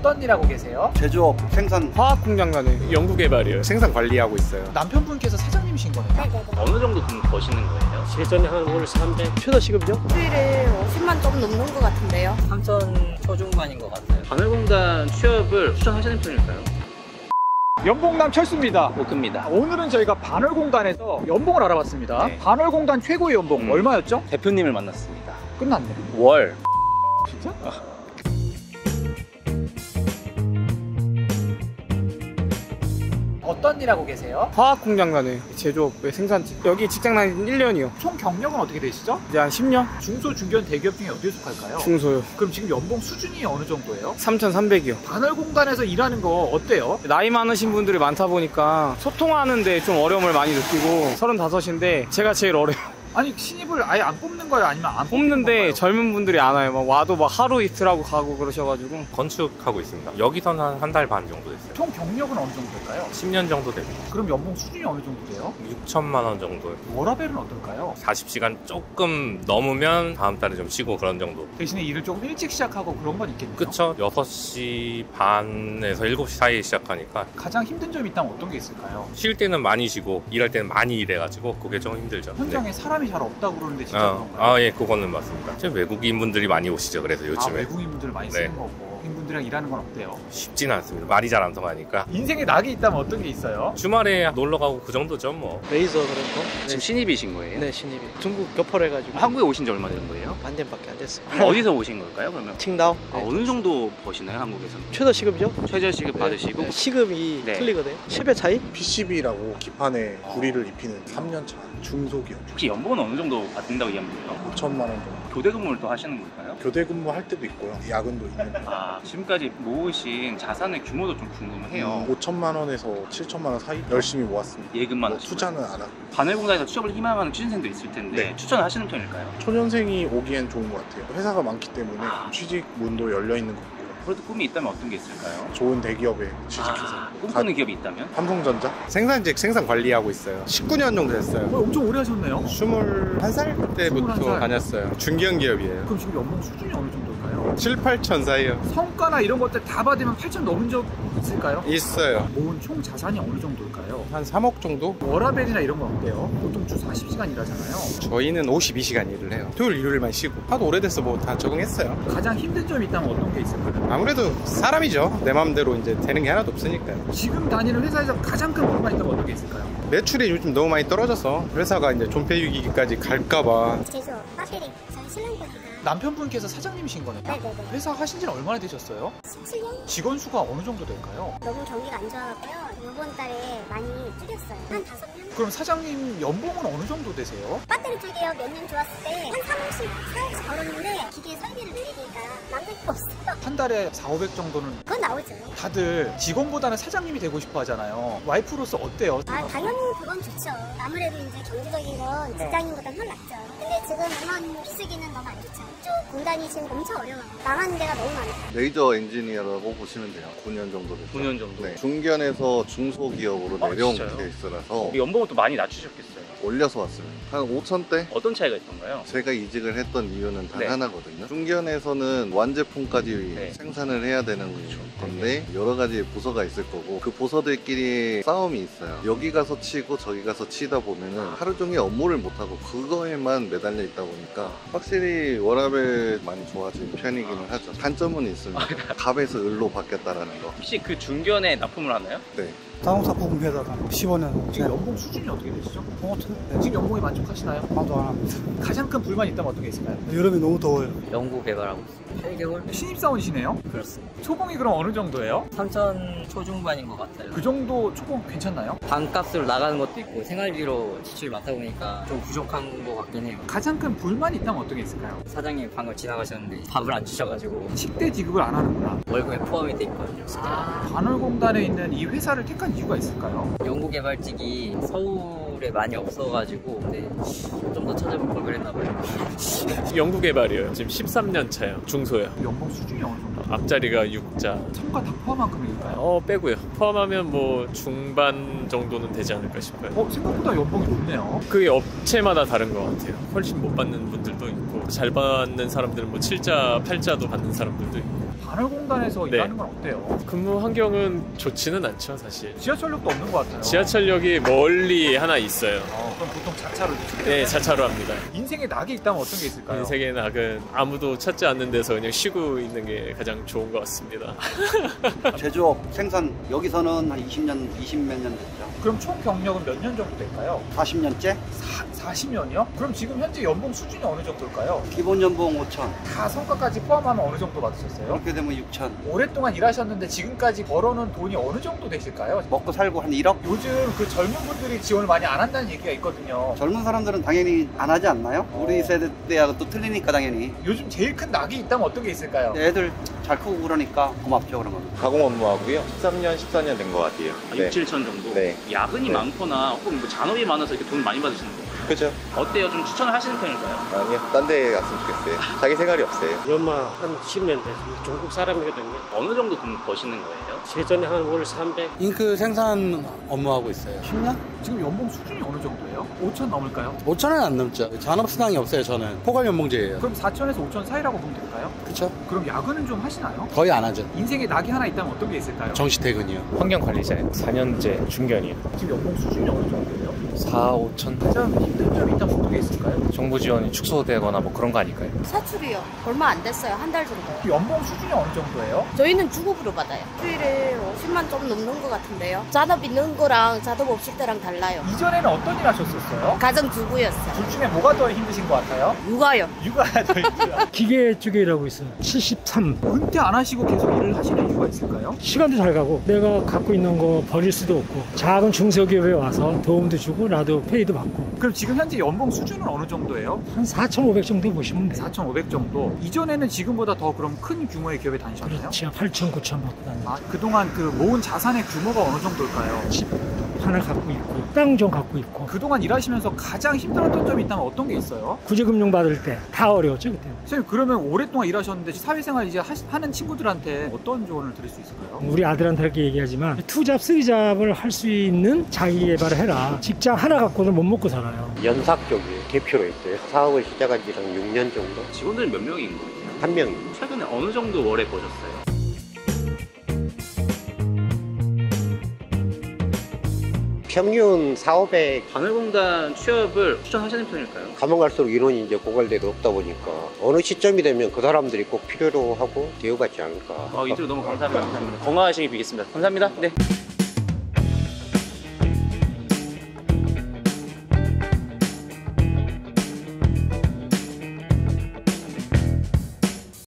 어떤 일 하고 계세요? 제조업, 생산, 화학 공장 가네. 연구개발이요. 생산 관리하고 있어요. 남편분께서 사장님이신 거네요? 네네네. 어느 정도 돈 버시는 거예요? 예전에 한 월 300. 최저 시급이요? 일주일에 50만 좀 넘는 것 같은데요. 3천 초중반인 것 같아요. 바늘공단 취업을 추천하시는 편일까요? 연봉남 철수입니다. 오크입니다. 오늘은 저희가 바늘공단에서 연봉을 알아봤습니다. 네. 바늘공단 최고의 연봉 얼마였죠? 대표님을 만났습니다. 끝났네. 월. 진짜? 어떤 일 하고 계세요? 화학 공장 가네. 제조업의 생산지. 여기 직장 다닌 1년이요. 총 경력은 어떻게 되시죠? 이제 한 10년? 중소, 중견, 대기업 중에 어디에 속할까요? 중소요. 그럼 지금 연봉 수준이 어느 정도예요? 3,300이요. 바늘공단에서 일하는 거 어때요? 나이 많으신 분들이 많다 보니까 소통하는데 좀 어려움을 많이 느끼고 35인데 제가 제일 어려요. 아니 신입을 아예 안 뽑는 거예요? 아니면 안 뽑는데 건가요? 젊은 분들이 안 와요. 막 와도 막 하루 이틀 하고 가고 그러셔가지고. 건축하고 있습니다. 여기서는 한 달 반 정도 됐어요. 총 경력은 어느 정도 될까요? 10년 정도 됩니다. 그럼 연봉 수준이 어느 정도 돼요? 6천만 원 정도. 워라벨은 어떨까요? 40시간 조금 넘으면 다음 달에 좀 쉬고 그런 정도. 대신에 일을 조금 일찍 시작하고 그런 건 있겠네요. 그쵸? 6시 반에서 7시 사이에 시작하니까 가장 힘든 점이 있다면 어떤 게 있을까요? 쉴 때는 많이 쉬고 일할 때는 많이 일해가지고 그게 좀 힘들죠. 현장에 사람이 잘 없다고 그러는데 진짜 그런가요? 아, 예, 그거는 맞습니다. 지금 외국인 분들이 많이 오시죠. 그래서 요즘에 외국인분들 많이 쓰는 네. 거고 외국인분들이랑 일하는 건 어때요? 쉽지는 않습니다. 말이 잘 안 통하니까. 인생에 낙이 있다면 어떤 게 있어요? 주말에 놀러 가고 그 정도죠, 뭐. 레이저 그런 거? 지금 신입이신 거예요? 네, 신입이. 중국 교포를 해가지고. 한국에 오신 지 얼마 된 거예요? 반년밖에 안 됐어요. 어디서 오신 걸까요, 그러면? 칭다오. 어느 정도 버시나요, 한국에서? 최저 시급이죠? 최저 시급 받으시고? 시급이 네. 틀리거든요. 10배 차이? PCB라고 기판에 구리를 입히는 3년차 중소기업. 혹시 연봉은 어느 정도 받는다고 이해하면 5천만 원 정도. 교대 근무를 또 하시는 걸까요? 교대 근무할 때도 있고요. 야근도 있는 편. 지금까지 모으신 자산의 규모도 좀 궁금해요. 5천만 원에서 7천만 원 사이 열심히 모았습니다. 예금만 뭐 하시고. 투자는 안 하고. 바늘공단에서 취업을 희망하는 취준생도 있을 텐데 네. 추천하시는 편일까요? 초년생이 오기엔 좋은 것 같아요. 회사가 많기 때문에 취직 문도 열려 있는 것 같고요. 그래도 꿈이 있다면 어떤 게 있을까요? 좋은 대기업에 취직해서. 꿈꾸는 기업이 있다면? 삼성전자? 생산직, 생산 관리하고 있어요. 19년 정도 됐어요. 엄청 오래 하셨네요. 21살 때부터 21살. 다녔어요. 중견 기업이에요. 그럼 지금 연봉 수준이 어느 정도일까요? 7, 8천 사이요. 성과나 이런 것들 다 받으면 8천 넘은 적 있을까요? 있어요. 모은 총 자산이 어느 정도일까요? 한 3억 정도? 워라벨이나 이런 건 어때요? 보통 주 40시간 일하잖아요. 저희는 52시간 일을 해요. 토요일, 일요일만 쉬고. 하도 오래돼서 뭐 다 적응했어요. 가장 힘든 점이 있다면 어떤 게 있을까요? 아무래도 사람이죠. 내 마음대로 이제 되는 게 하나도 없으니까요. 지금 다니는 회사에서 가장 큰 불만 있다면 어떤 게 있을까요? 매출이 요즘 너무 많이 떨어져서 회사가 이제 존폐위기까지 갈까봐. 제조, 배터리, 저희 신랑분이가. 남편분께서 사장님이신 거네요? 네네네. 회사 하신 지는 얼마나 되셨어요? 17년? 직원 수가 어느 정도 될까요? 너무 경기가 안 좋아갖고요. 이번 달에 많이 줄였어요. 한 5명? 그럼 사장님 연봉은 어느 정도 되세요? 배터리 두 개요. 몇 년 좋았을 때 한 3억씩, 4억씩 벌었는데 기계 설비를 늘리니까 남들 거 없어요. 한 달에 4, 500 정도는 그건 나오죠. 다들 직원보다는 사장님이 되고 싶어 하잖아요. 와이프로서 어때요? 당연히 그건 좋죠. 아무래도 이제 경제적인 건 직장인보다는 훨 낫죠. 근데 지금 이런 비수기는 너무 안 좋죠. 이쪽 공단이 지금 엄청 어려워요. 망하는 데가 너무 많아요. 레이저 엔지니어라고 보시면 돼요. 9년 정도 됐죠. 9년 정도. 네. 중견에서 중소기업으로 내려온 진짜요? 케이스라서 연봉을 또 많이 낮추셨겠어요. 올려서 왔습니다. 한 5천대? 어떤 차이가 있던가요? 제가 이직을 했던 이유는 단 네. 하나거든요. 중견에서는 완제품까지 네. 생산을 해야 되는 건데 여러 가지 부서가 있을 거고 그 부서들끼리 싸움이 있어요. 여기 가서 치고 저기 가서 치다 보면은 하루 종일 업무를 못하고 그거에만 매달려 있다 보니까 확실히 워라벨 많이 좋아진 편이기는 하죠. 단점은 있습니다. 갑에서 을로 바뀌었다라는 거. 혹시 그 중견에 납품을 하나요? 네. 자동차 부품 회사가 15년. 지금 연봉 수준이 어떻게 되시죠? 봉어트? 지금 연봉에 만족하시나요? 나도 안 합니다. 가장 큰 불만이 있다면 어떤 게 있을까요? 여름에 너무 더워요. 연구 개발하고 있어요. 8개월? 신입사원이시네요? 그렇습니다. 초봉이 그럼 어느 정도예요? 3천 초중반인 것 같아요. 그 정도 초봉 괜찮나요? 반값으로 나가는 것도 있고 생활비로 지출이 많다 보니까 좀 부족한 것 같긴 해요. 가장 큰 불만이 있다면 어떤 게 있을까요? 사장님 방금 지나가셨는데 밥을 안 주셔가지고 식대 지급을 안 하는구나. 월급에 포함이 돼 있거든요. 바늘공단에 있는 이 회사를 택한 이유가 있을까요? 연구개발직이 서울에 많이 없어가지고 근데 좀 더 찾아볼 걸 그랬나 봐요. 연구개발이요. 지금 13년 차요. 중소요. 연봉 수준이 어느 정도? 앞자리가 6자. 성과 다 포함한 금액일까요? 빼고요. 포함하면 뭐 중반 정도는 되지 않을까 싶어요. 생각보다 연봉이 높네요. 그게 업체마다 다른 것 같아요. 훨씬 못 받는 분들도 있고 잘 받는 사람들은 뭐 7자, 8자도 받는 사람들도 있고. 단월공단에서 네. 일하는 건 어때요? 근무 환경은 좋지는 않죠, 사실. 지하철역도 없는 것 같아요. 지하철역이 멀리 하나 있어요. 그럼 보통 자차로 네, 자차로 합니다. 인생에 낙이 있다면 어떤 게 있을까요? 인생의 낙은 아무도 찾지 않는 데서 그냥 쉬고 있는 게 가장 좋은 것 같습니다. 제조업 생산 여기서는 한 20몇 년 됐죠. 그럼 총 경력은 몇 년 정도 될까요? 40년째? 40년이요? 그럼 지금 현재 연봉 수준이 어느 정도일까요? 기본 연봉 5천. 다 성과까지 포함하면 어느 정도 받으셨어요? 그렇게 되면 6천. 오랫동안 일하셨는데 지금까지 벌어놓은 돈이 어느 정도 되실까요? 먹고 살고 한 1억? 요즘 그 젊은 분들이 지원을 많이 안 한다는 얘기가 있거든요. 젊은 사람들은 당연히 안 하지 않나요? 우리 세대 때하고 또 틀리니까 당연히. 요즘 제일 큰 낙이 있다면 어떤 게 있을까요? 애들 잘 크고 그러니까 고맙죠, 그러면. 가공 업무하고요. 13년, 14년 된 것 같아요. 6, 7천 정도? 네. 야근이 네. 많거나 혹은 뭐 잔업이 많아서 이렇게 돈 많이 받으시는 거예요? 그죠? 어때요? 좀 추천을 하시는 편일까요? 아니요. 딴 데 갔으면 좋겠어요. 자기 생활이 없어요. 연마 한 10년 됐어요. 중국 사람이거든요. 어느 정도 돈 버시는 거예요? 세전에 한 월 300. 잉크 생산 업무하고 있어요. 10년? 지금 연봉 수준이 어느 정도예요? 5천 넘을까요? 5천은 안 넘죠. 잔업수당이 없어요, 저는. 포괄 연봉제예요. 그럼 4천에서 5천 사이라고 보면 될까요? 그쵸? 그럼 야근은 좀 하시나요? 거의 안 하죠. 인생에 낙이 하나 있다면 어떤 게 있을까요? 정시퇴근이요. 환경관리사에 4년제 중견이요. 지금 연봉 수준이 어느 정도예요? 4, 5천. 가장 힘든 점이 있다면 어떤 게 있을까요? 정부 지원이 축소되거나 뭐 그런 거 아닐까요? 사출이요. 얼마 안 됐어요. 한 달 정도요. 연봉 수준이 어느 정도예요? 저희는 주급으로 받아요. 일주일에 50만 좀 넘는 것 같은데요. 잔업 있는 거랑 잔업 없을 때랑 달라요. 이전에는 어떤 일 하셨었어요? 가정주부였어요. 둘 중에 뭐가 더 힘드신 것 같아요? 육아요. 육아가 더 힘들어요. 기계 쪽에 일하고 있어요. 73. 은퇴 안 하시고 계속 일을 하시는 이유가 있을까요? 시간도 잘 가고 내가 갖고 있는 거 버릴 수도 없고 작은 중소기업에 와서 도움도 주고 나도 페이도 받고. 그럼 지금 현재 연봉 수준은 어느 정도예요? 한 4,500 정도 보시면 돼요. 4,500 정도. 이전에는 지금보다 더 그럼 큰 규모의 기업에 다니셨나요? 그렇죠. 8,000, 9,000 받고 다니고. 아, 그동안 그 모은 자산의 규모가 어느 정도일까요? 집 하나 갖고 있고 땅 좀 갖고 있고. 그동안 일하시면서 가장 힘들었던 점이 있다면 어떤 게 있어요? 구제금융 받을 때 다 어려웠죠 그때. 선생님 그러면 오랫동안 일하셨는데 사회생활 이제 하는 친구들한테 어떤 조언을 드릴 수 있을까요? 우리 아들한테 이렇게 얘기하지만 투잡, 쓰리잡을 할 수 있는 자기 개발을 해라. 직장 하나 갖고는 못 먹고 살아요. 연삭 쪽에 대표로 있어요. 사업을 시작한 지 한 6년 정도. 직원들은 몇 명인 거예요? 한 명이. 최근에 어느 정도 월에 버셨어요? 평균 4,500. 단월공단 취업을 추천하시는 편일까요? 가면 갈수록 인원이 이제 고갈되도 없다 보니까 어느 시점이 되면 그 사람들이 꼭 필요로 하고 대우받지 않을까. 인터뷰 너무 감사합니다. 건강하시길 빌겠습니다. 감사합니다. 네.